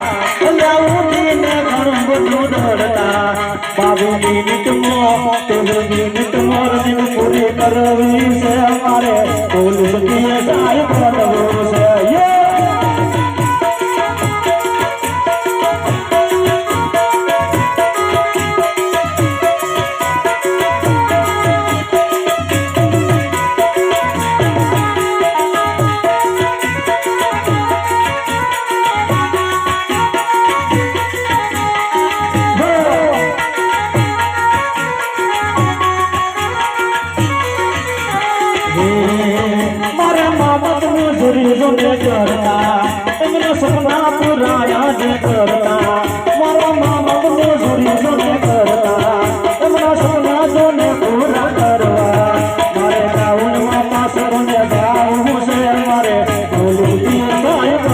बाबू minute मोर दिन पूरी करवी से हमारे पुलिस की साहिब से ये करता एमने सपना पूरा याद करता मारा मामा मजूरी जोने करता एमना सपना जोने पूरा करवा मारे गाँव में पास बने गाँव से मारे बोलू दिए साहिब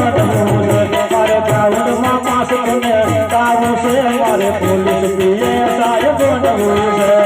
मारे गाँव में पास बने गाँव से मारे पुलिस दिए साहिब से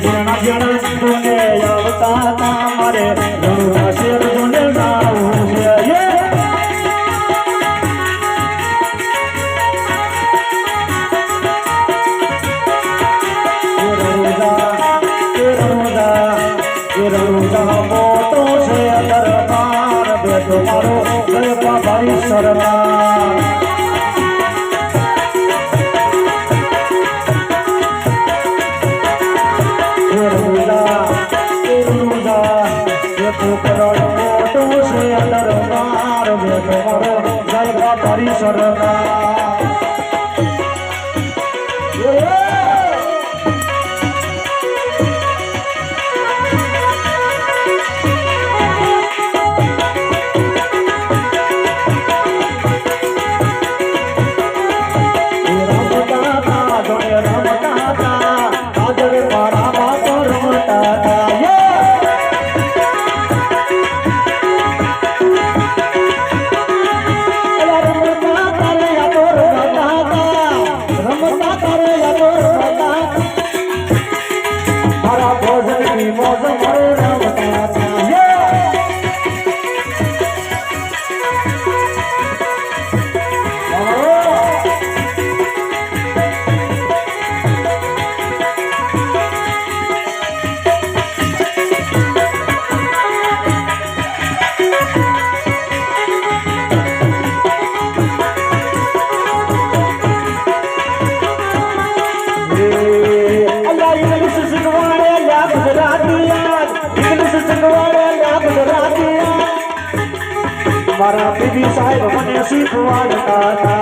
जना जना जोने आवता मारे रंगा शेर जोने जाऊ ये रोजा मोटो से दरबार बेटो मारो गलपा भाई सरदार मारा बीबी साहिब मने सीखवाड़ता था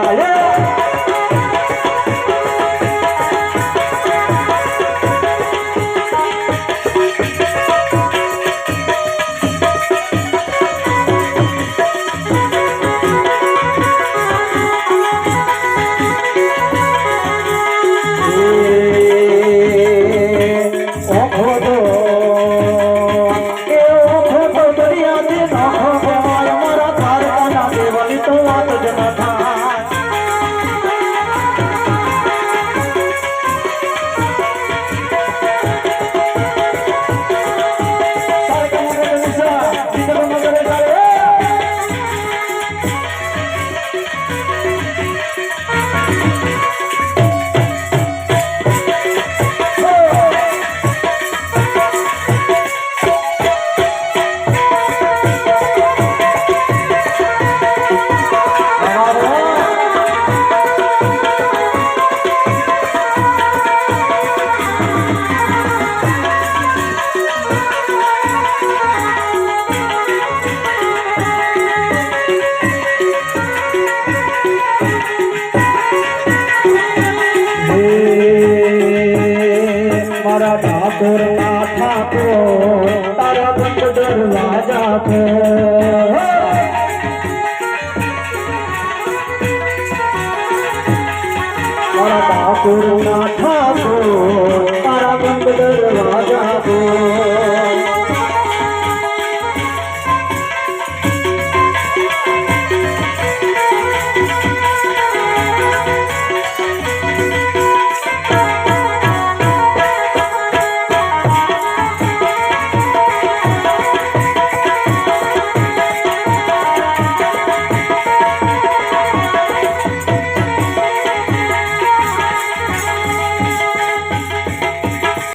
કરુણા